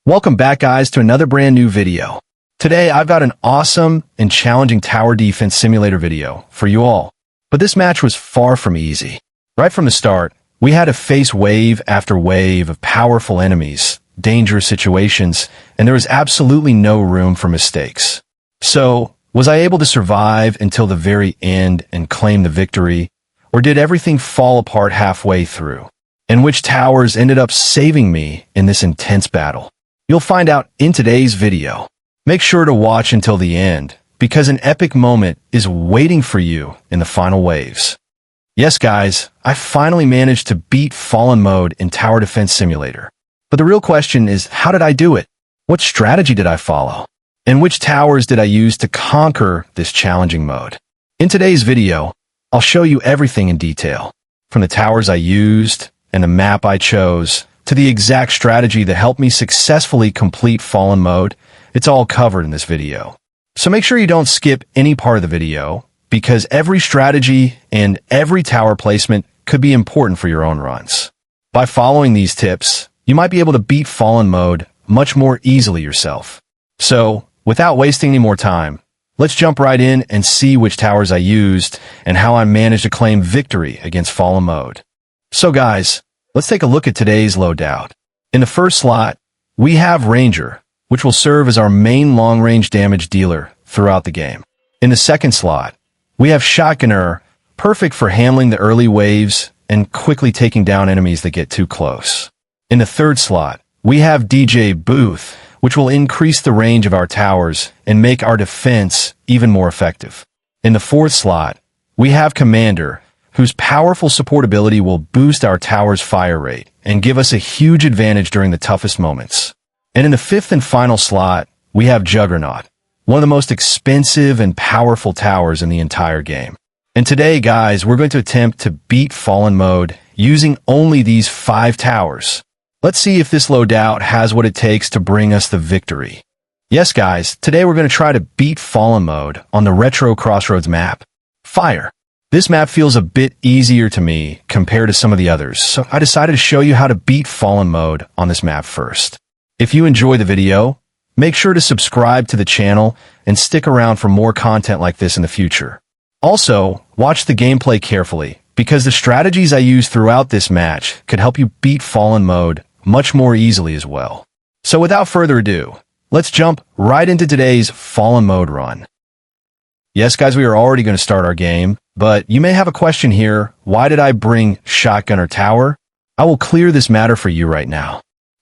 Welcome back, guys, to another brand new video. Today, I've got an awesome and challenging tower defense simulator video for you all. But this match was far from easy. Right from the start, we had to face wave after wave of powerful enemies, dangerous situations, and there was absolutely no room for mistakes. So, was I able to survive until the very end and claim the victory, or did everything fall apart halfway through? And which towers ended up saving me in this intense battle? You'll find out in today's video. Make sure to watch until the end, because an epic moment is waiting for you in the final waves. Yes, guys, I finally managed to beat Fallen Mode in Tower Defense Simulator. But the real question is, how did I do it? What strategy did I follow? And which towers did I use to conquer this challenging mode? In today's video, I'll show you everything in detail, from the towers I used and the map I chose, to the exact strategy that helped me successfully complete Fallen Mode. It's all covered in this video. So make sure you don't skip any part of the video, because every strategy and every tower placement could be important for your own runs. By following these tips, you might be able to beat Fallen Mode much more easily yourself. So, without wasting any more time, let's jump right in and see which towers I used and how I managed to claim victory against Fallen Mode. So guys, let's take a look at today's loadout. In the first slot, we have Ranger, which will serve as our main long-range damage dealer throughout the game. In the second slot, we have Shotgunner, perfect for handling the early waves and quickly taking down enemies that get too close. In the third slot, we have DJ Booth, which will increase the range of our towers and make our defense even more effective. In the fourth slot, we have Commander, whose powerful support ability will boost our tower's fire rate and give us a huge advantage during the toughest moments. And in the fifth and final slot, we have Juggernaut, one of the most expensive and powerful towers in the entire game. And today, guys, we're going to attempt to beat Fallen Mode using only these 5 towers. Let's see if this loadout has what it takes to bring us the victory. Yes, guys, today we're going to try to beat Fallen Mode on the Retro Crossroads map, Fire. This map feels a bit easier to me compared to some of the others, so I decided to show you how to beat Fallen Mode on this map first. If you enjoy the video, make sure to subscribe to the channel and stick around for more content like this in the future. Also, watch the gameplay carefully, because the strategies I use throughout this match could help you beat Fallen Mode much more easily as well. So without further ado, let's jump right into today's Fallen Mode run. Yes, guys, we are already going to start our game, but you may have a question here. Why did I bring Shotgunner Tower? I will clear this matter for you right now.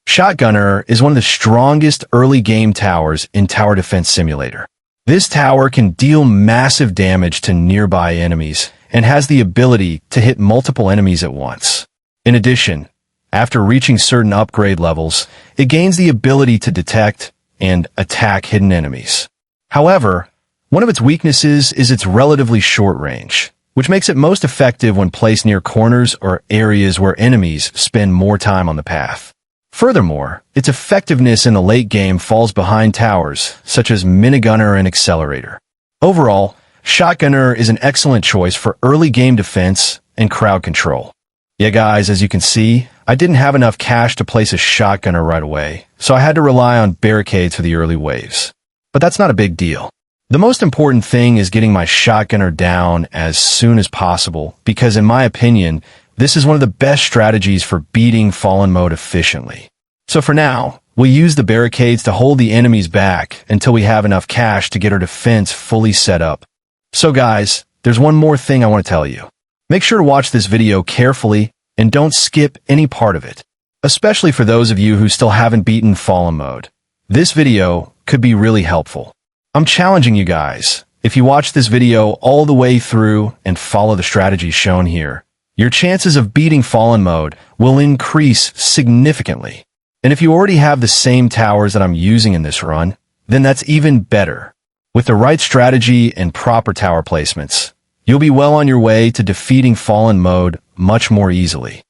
Shotgunner is one of the strongest early game towers in Tower Defense Simulator. This tower can deal massive damage to nearby enemies and has the ability to hit multiple enemies at once. In addition, after reaching certain upgrade levels, it gains the ability to detect and attack hidden enemies. However, one of its weaknesses is its relatively short range, which makes it most effective when placed near corners or areas where enemies spend more time on the path. Furthermore, its effectiveness in the late game falls behind towers such as Minigunner and Accelerator. Overall, Shotgunner is an excellent choice for early game defense and crowd control. Yeah, guys, as you can see, I didn't have enough cash to place a Shotgunner right away, so I had to rely on barricades for the early waves. But that's not a big deal. The most important thing is getting my Shotgunner down as soon as possible, because in my opinion, this is one of the best strategies for beating Fallen Mode efficiently. So for now, we'll use the barricades to hold the enemies back until we have enough cash to get our defense fully set up. So guys, there's one more thing I want to tell you. Make sure to watch this video carefully and don't skip any part of it, especially for those of you who still haven't beaten Fallen Mode. This video could be really helpful. I'm challenging you guys. If you watch this video all the way through and follow the strategies shown here, your chances of beating Fallen Mode will increase significantly. And if you already have the same towers that I'm using in this run, then that's even better. With the right strategy and proper tower placements, you'll be well on your way to defeating Fallen Mode much more easily.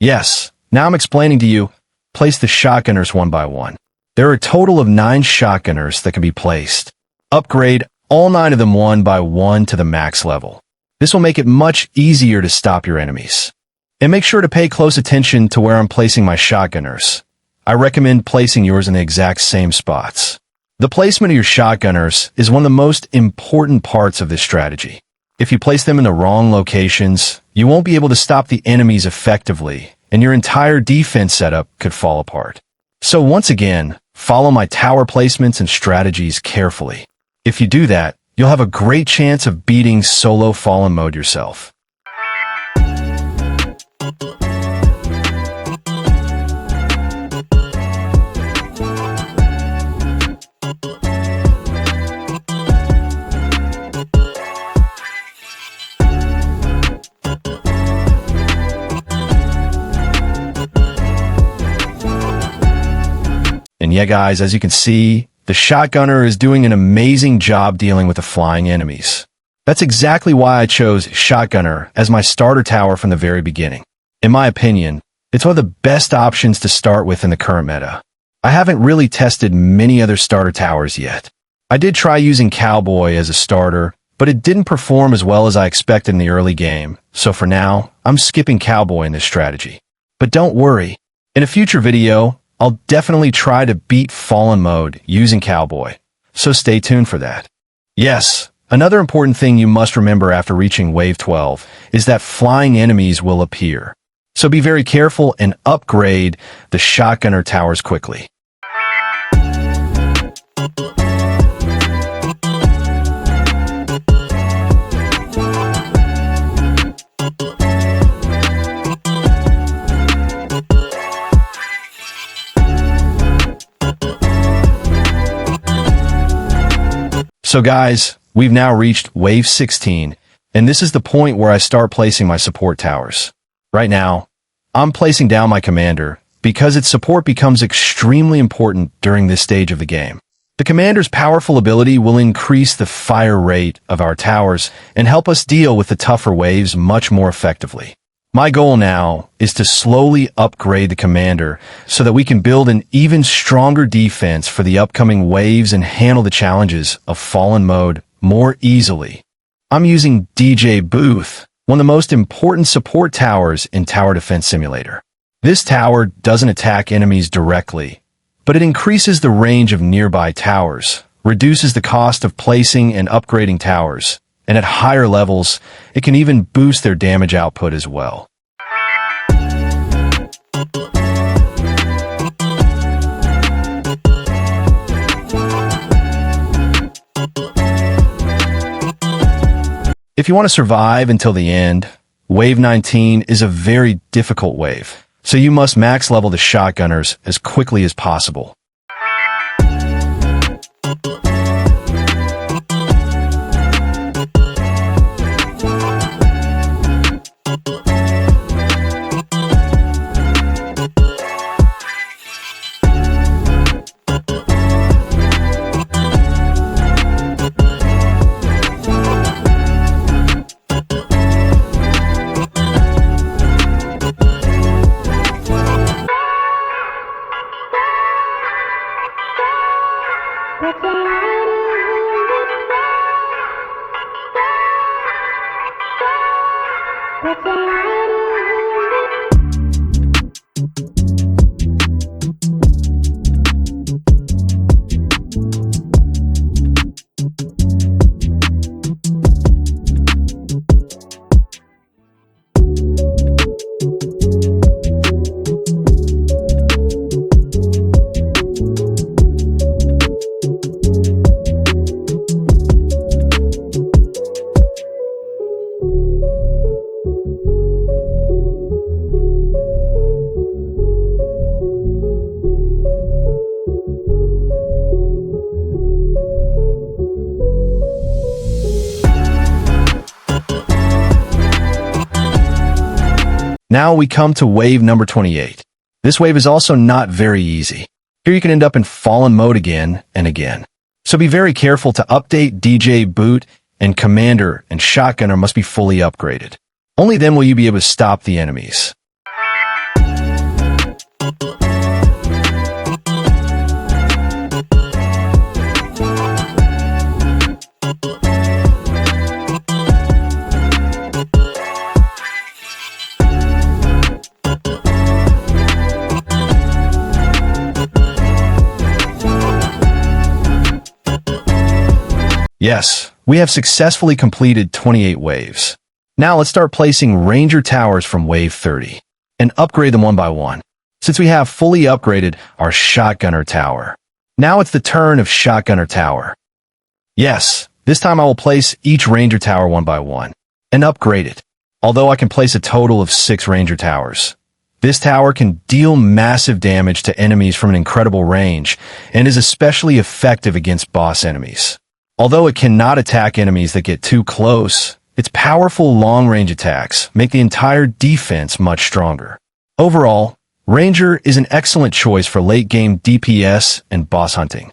Yes, now I'm explaining to you, place the Shotgunners one by one. There are a total of 9 Shotgunners that can be placed. Upgrade all 9 of them one by one to the max level. This will make it much easier to stop your enemies. And make sure to pay close attention to where I'm placing my Shotgunners. I recommend placing yours in the exact same spots. The placement of your shotgunners is one of the most important parts of this strategy. If you place them in the wrong locations, you won't be able to stop the enemies effectively, and your entire defense setup could fall apart. So once again, follow my tower placements and strategies carefully. If you do that, you'll have a great chance of beating solo fallen mode yourself. And yeah, guys, as you can see, the shotgunner is doing an amazing job dealing with the flying enemies. That's exactly why I chose shotgunner as my starter tower from the very beginning. In my opinion, it's one of the best options to start with in the current meta. I haven't really tested many other starter towers yet. I did try using Cowboy as a starter, but it didn't perform as well as I expected in the early game, so for now, I'm skipping Cowboy in this strategy. But don't worry, in a future video, I'll definitely try to beat Fallen mode using Cowboy, so stay tuned for that. Yes, another important thing you must remember after reaching Wave 12 is that flying enemies will appear. So be very careful and upgrade the shotgunner towers quickly. So guys, we've now reached Wave 16, and this is the point where I start placing my support towers. Right now, I'm placing down my commander because its support becomes extremely important during this stage of the game. The commander's powerful ability will increase the fire rate of our towers and help us deal with the tougher waves much more effectively. My goal now is to slowly upgrade the commander so that we can build an even stronger defense for the upcoming waves and handle the challenges of Fallen mode more easily. I'm using DJ Booth, one of the most important support towers in Tower Defense Simulator. This tower doesn't attack enemies directly, but it increases the range of nearby towers, reduces the cost of placing and upgrading towers, and at higher levels, it can even boost their damage output as well. If you want to survive until the end, Wave 19 is a very difficult wave, so you must max level the shotgunners as quickly as possible. Now we come to wave number 28. This wave is also not very easy. Here you can end up in Fallen mode again and again. So be very careful to update DJ Boot, and Commander and Shotgunner must be fully upgraded. Only then will you be able to stop the enemies. Yes, we have successfully completed 28 waves. Now let's start placing Ranger towers from wave 30 and upgrade them one by one, since we have fully upgraded our Shotgunner tower. Now it's the turn of Shotgunner tower. Yes, this time I will place each Ranger tower one by one and upgrade it, although I can place a total of 6 Ranger towers. This tower can deal massive damage to enemies from an incredible range and is especially effective against boss enemies. Although it cannot attack enemies that get too close, its powerful long-range attacks make the entire defense much stronger. Overall, Ranger is an excellent choice for late-game DPS and boss hunting.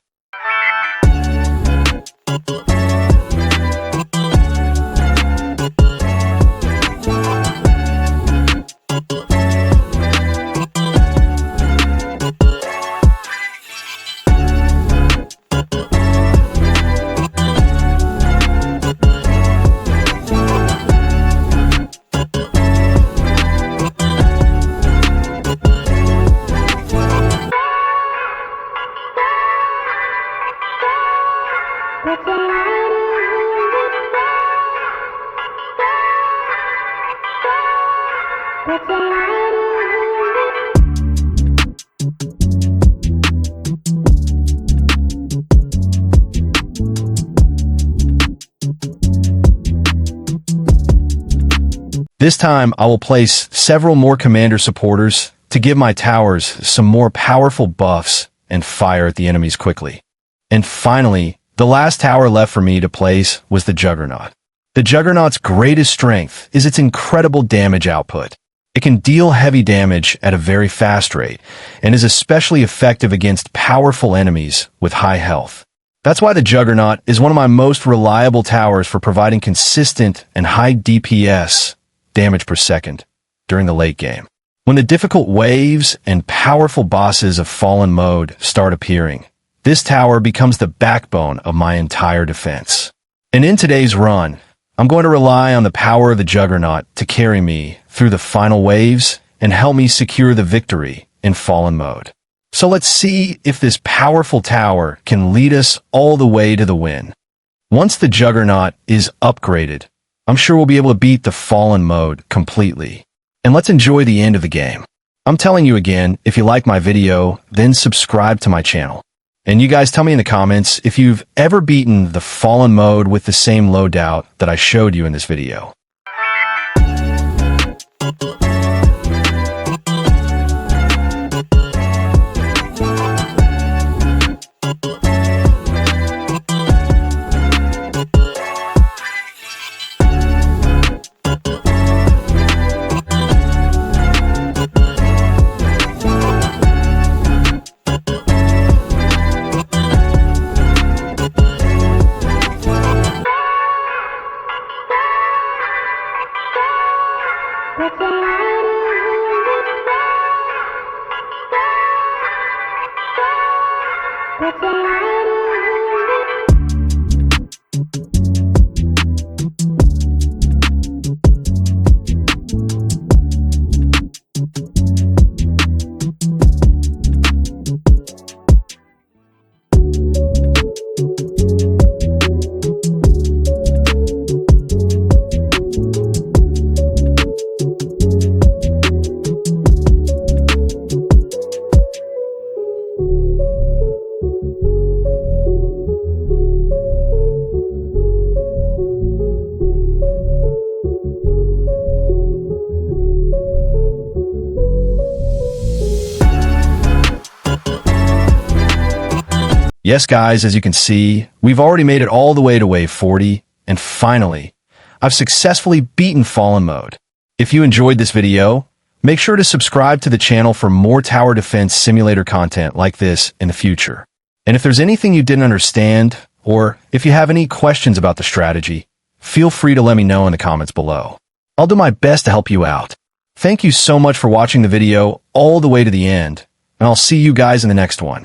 This time, I will place several more commander supporters to give my towers some more powerful buffs and fire at the enemies quickly. And finally, the last tower left for me to place was the Juggernaut. The Juggernaut's greatest strength is its incredible damage output. It can deal heavy damage at a very fast rate and is especially effective against powerful enemies with high health. That's why the Juggernaut is one of my most reliable towers for providing consistent and high DPS damage per second during the late game. When the difficult waves and powerful bosses of Fallen mode start appearing, this tower becomes the backbone of my entire defense. And in today's run, I'm going to rely on the power of the Juggernaut to carry me through the final waves and help me secure the victory in Fallen mode. So let's see if this powerful tower can lead us all the way to the win. Once the Juggernaut is upgraded, I'm sure we'll be able to beat the Fallen mode completely. And let's enjoy the end of the game. I'm telling you again, if you like my video, then subscribe to my channel. And you guys tell me in the comments if you've ever beaten the Fallen mode with the same loadout that I showed you in this video. Yes, guys, as you can see, we've already made it all the way to wave 40, and finally, I've successfully beaten Fallen mode. If you enjoyed this video, make sure to subscribe to the channel for more tower defense simulator content like this in the future. And if there's anything you didn't understand, or if you have any questions about the strategy, feel free to let me know in the comments below. I'll do my best to help you out. Thank you so much for watching the video all the way to the end, and I'll see you guys in the next one.